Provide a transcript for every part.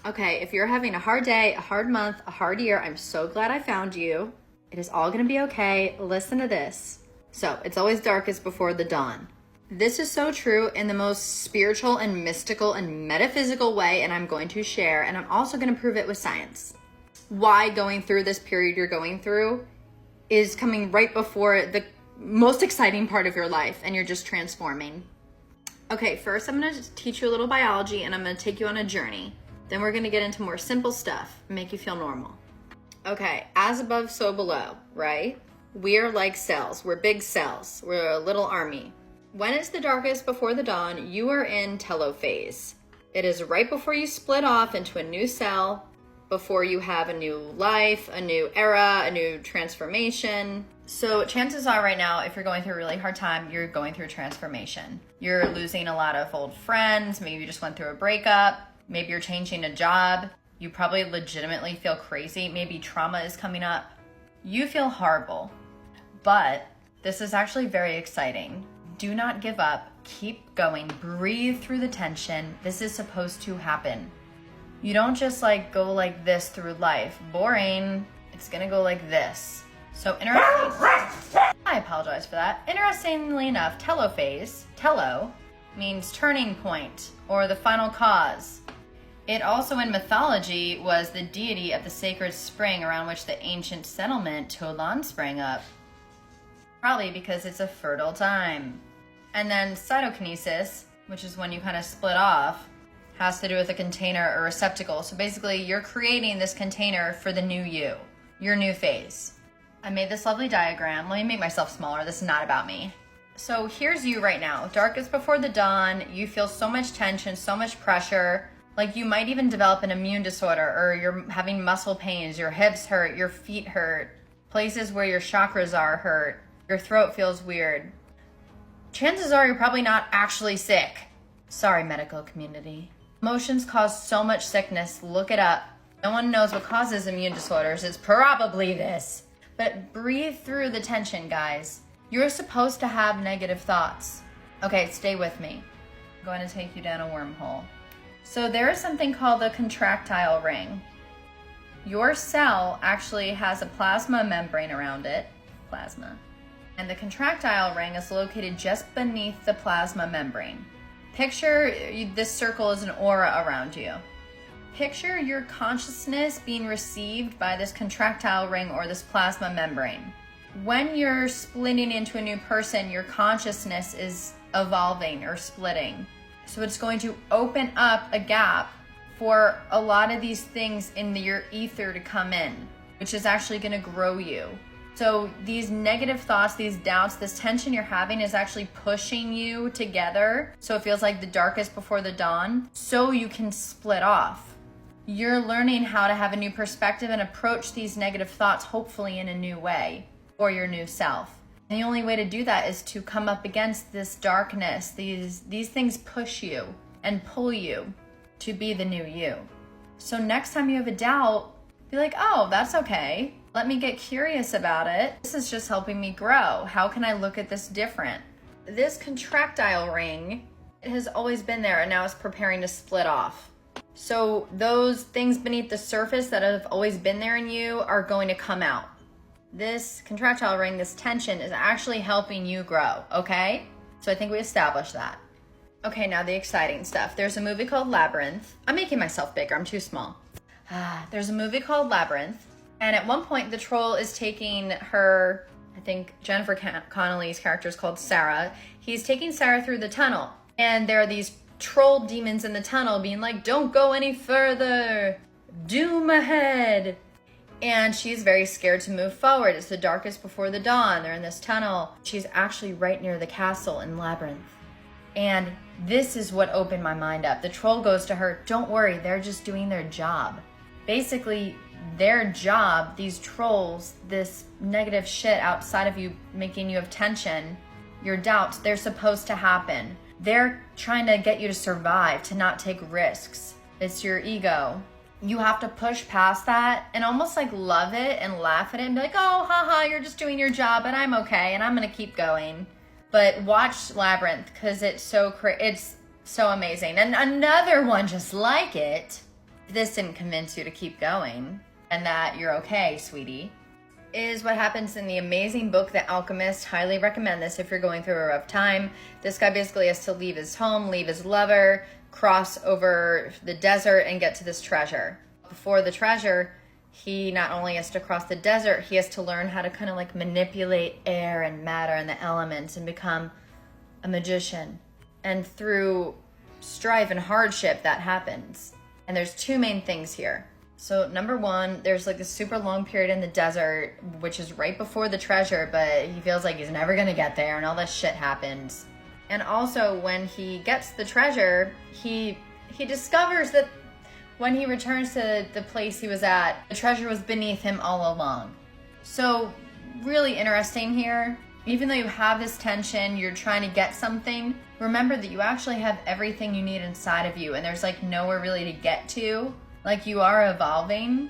Okay, if you're having a hard day, a hard month, a hard year, I'm so glad I found you. It is all gonna be okay. Listen to this. So, it's always darkest before the dawn. This is so true in the most spiritual and mystical and metaphysical way, and I'm going to share, and I'm also gonna prove it with science. Why going through this period you're going through is coming right before the most exciting part of your life, and you're just transforming. Okay, first I'm gonna teach you a little biology, and I'm gonna take you on a journey. Then we're gonna get into more simple stuff, make you feel normal. Okay, as above, so below, right? We are like cells, we're big cells, we're a little army. When it's the darkest before the dawn, you are in telophase. It is right before you split off into a new cell, before you have a new life, a new era, a new transformation. So chances are right now, if you're going through a really hard time, you're going through a transformation. You're losing a lot of old friends, maybe you just went through a breakup, maybe you're changing a job, you probably legitimately feel crazy, maybe trauma is coming up. You feel horrible, but this is actually very exciting. Do not give up, keep going, breathe through the tension. This is supposed to happen. You don't just go like this through life. Boring, it's gonna go like this. So I apologize for that. Interestingly enough, telophase, telo, means turning point or the final cause. It also in mythology was the deity of the sacred spring around which the ancient settlement Tolan sprang up. Probably because it's a fertile time. And then cytokinesis, which is when you kind of split off, has to do with a container or receptacle. So basically you're creating this container for the new you, your new phase. I made this lovely diagram. Let me make myself smaller. This is not about me. So here's you right now. Darkest before the dawn. You feel so much tension, so much pressure. Like you might even develop an immune disorder, or you're having muscle pains, your hips hurt, your feet hurt, places where your chakras are hurt, your throat feels weird. Chances are you're probably not actually sick. Sorry, medical community. Emotions cause so much sickness. Look it up. No one knows what causes immune disorders. It's probably this. But breathe through the tension, guys. You're supposed to have negative thoughts. Okay, stay with me. I'm going to take you down a wormhole. So there is something called the contractile ring. Your cell actually has a plasma membrane around it. Plasma. And the contractile ring is located just beneath the plasma membrane. Picture this circle as an aura around you. Picture your consciousness being received by this contractile ring or this plasma membrane. When you're splitting into a new person, your consciousness is evolving or splitting. So it's going to open up a gap for a lot of these things in your ether to come in, which is actually going to grow you. So these negative thoughts, these doubts, this tension you're having is actually pushing you together. So it feels like the darkest before the dawn, so you can split off. You're learning how to have a new perspective and approach these negative thoughts, hopefully in a new way, or your new self. And the only way to do that is to come up against this darkness. These things push you and pull you to be the new you. So next time you have a doubt, be like, oh, that's okay. Let me get curious about it. This is just helping me grow. How can I look at this different? This contractile ring, it has always been there, and now it's preparing to split off. So those things beneath the surface that have always been there in you are going to come out. This contractile ring, this tension, is actually helping you grow, okay? So I think we established that. Okay, now the exciting stuff. There's a movie called Labyrinth. I'm making myself bigger, I'm too small. There's a movie called Labyrinth. And at one point, the troll is taking her, I think Jennifer Connelly's character is called Sarah. He's taking Sarah through the tunnel. And there are these troll demons in the tunnel being like, don't go any further. Doom ahead. And she's very scared to move forward. It's the darkest before the dawn. They're in this tunnel. She's actually right near the castle in Labyrinth. And this is what opened my mind up. The troll goes to her, don't worry, they're just doing their job. Basically, their job, these trolls, this negative shit outside of you, making you have tension, your doubts, they're supposed to happen. They're trying to get you to survive, to not take risks. It's your ego. You have to push past that and almost love it and laugh at it and be like, oh, haha, you're just doing your job and I'm okay and I'm gonna keep going. But watch Labyrinth because it's so amazing. And another one just like it, If this didn't convince you to keep going and that you're okay, sweetie, is what happens in the amazing book, The Alchemist. Highly recommend this if you're going through a rough time. This guy basically has to leave his home, leave his lover, cross over the desert and get to this treasure. Before the treasure, he not only has to cross the desert, he has to learn how to kind of like manipulate air and matter and the elements and become a magician. And through strife and hardship, that happens. And there's two main things here. So number one, there's like a super long period in the desert, which is right before the treasure, but he feels like he's never gonna get there and all this shit happens. And also when he gets the treasure, he discovers that when he returns to the place he was at, the treasure was beneath him all along. So really interesting here. Even though you have this tension, you're trying to get something, remember that you actually have everything you need inside of you and there's like nowhere really to get to. Like you are evolving,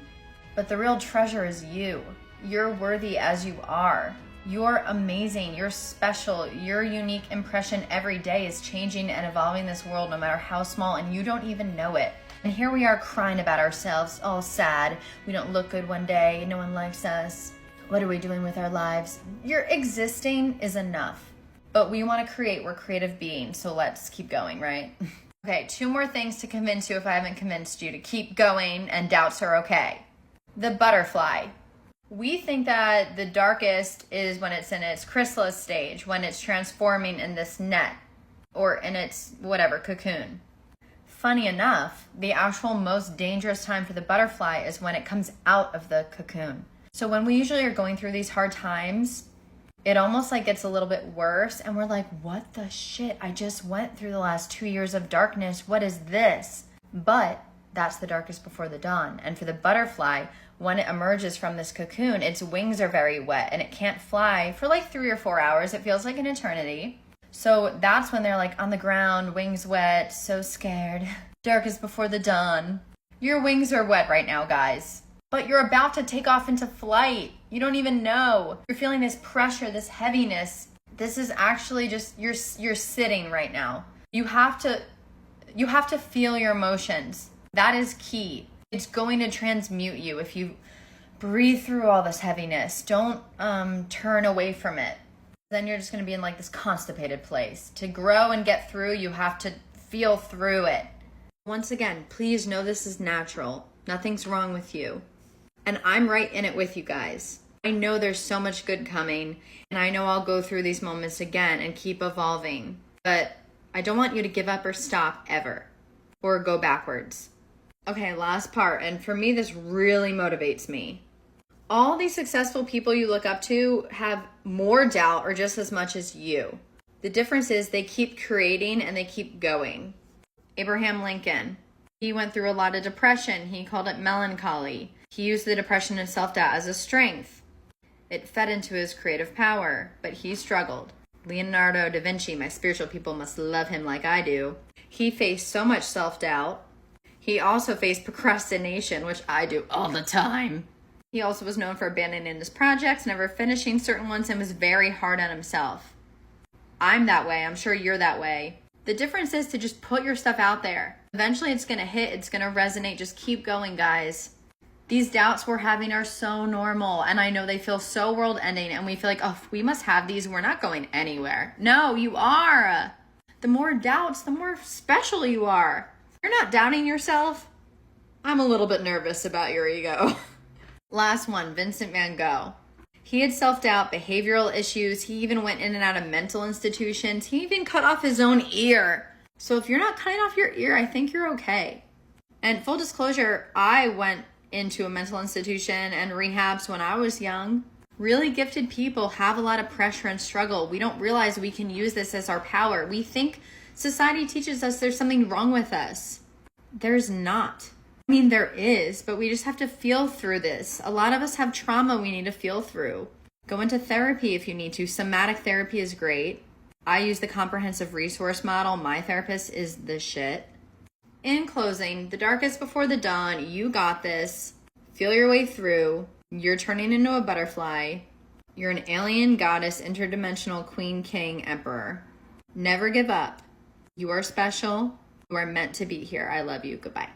but the real treasure is you. You're worthy as you are. You're amazing, you're special, your unique impression every day is changing and evolving this world no matter how small, and you don't even know it. And here we are crying about ourselves, all sad. We don't look good one day, no one likes us. What are we doing with our lives? Your existing is enough. But we want to create, we're creative beings, so let's keep going, right? Okay, two more things to convince you if I haven't convinced you to keep going and doubts are okay. The butterfly. We think that the darkest is when it's in its chrysalis stage, when it's transforming in this net or in its whatever cocoon. Funny enough, the actual most dangerous time for the butterfly is when it comes out of the cocoon. So when we usually are going through these hard times, it almost like gets a little bit worse and we're like, what the shit? I just went through the last 2 years of darkness. What is this? But that's the darkest before the dawn. And for the butterfly, when it emerges from this cocoon, its wings are very wet and it can't fly for like 3 or 4 hours. It feels like an eternity. So that's when they're like on the ground, wings wet, so scared. Darkest before the dawn. Your wings are wet right now, guys. But you're about to take off into flight. You don't even know. You're feeling this pressure, this heaviness. This is actually just, you're sitting right now. You have to feel your emotions. That is key. It's going to transmute you if you breathe through all this heaviness. Don't turn away from it. Then you're just going to be in like this constipated place. To grow and get through, you have to feel through it. Once again, please know this is natural. Nothing's wrong with you. And I'm right in it with you guys. I know there's so much good coming, and I know I'll go through these moments again and keep evolving. But I don't want you to give up or stop ever, or go backwards. Okay, last part, and for me, this really motivates me. All these successful people you look up to have more doubt or just as much as you. The difference is they keep creating and they keep going. Abraham Lincoln, he went through a lot of depression. He called it melancholy. He used the depression and self-doubt as a strength. It fed into his creative power, but he struggled. Leonardo da Vinci, my spiritual people must love him like I do. He faced so much self-doubt. He also faced procrastination, which I do all the time. He also was known for abandoning his projects, never finishing certain ones, and was very hard on himself. I'm that way. I'm sure you're that way. The difference is to just put your stuff out there. Eventually it's going to hit. It's going to resonate. Just keep going, guys. These doubts we're having are so normal, and I know they feel so world-ending, and we feel like, oh, we must have these. We're not going anywhere. No, you are. The more doubts, the more special you are. You're not doubting yourself. I'm a little bit nervous about your ego. Last one, Vincent van Gogh. He had self-doubt, behavioral issues. He even went in and out of mental institutions. He even cut off his own ear. So if you're not cutting off your ear, I think you're okay. And full disclosure, I went into a mental institution and rehabs when I was young. Really gifted people have a lot of pressure and struggle. We don't realize we can use this as our power. We think society teaches us there's something wrong with us. There's not. I mean, there is, but we just have to feel through this. A lot of us have trauma we need to feel through. Go into therapy if you need to. Somatic therapy is great. I use the comprehensive resource model. My therapist is the shit. In closing, the darkest before the dawn, you got this. Feel your way through. You're turning into a butterfly. You're an alien goddess, interdimensional queen, king, emperor. Never give up. You are special. You are meant to be here. I love you. Goodbye.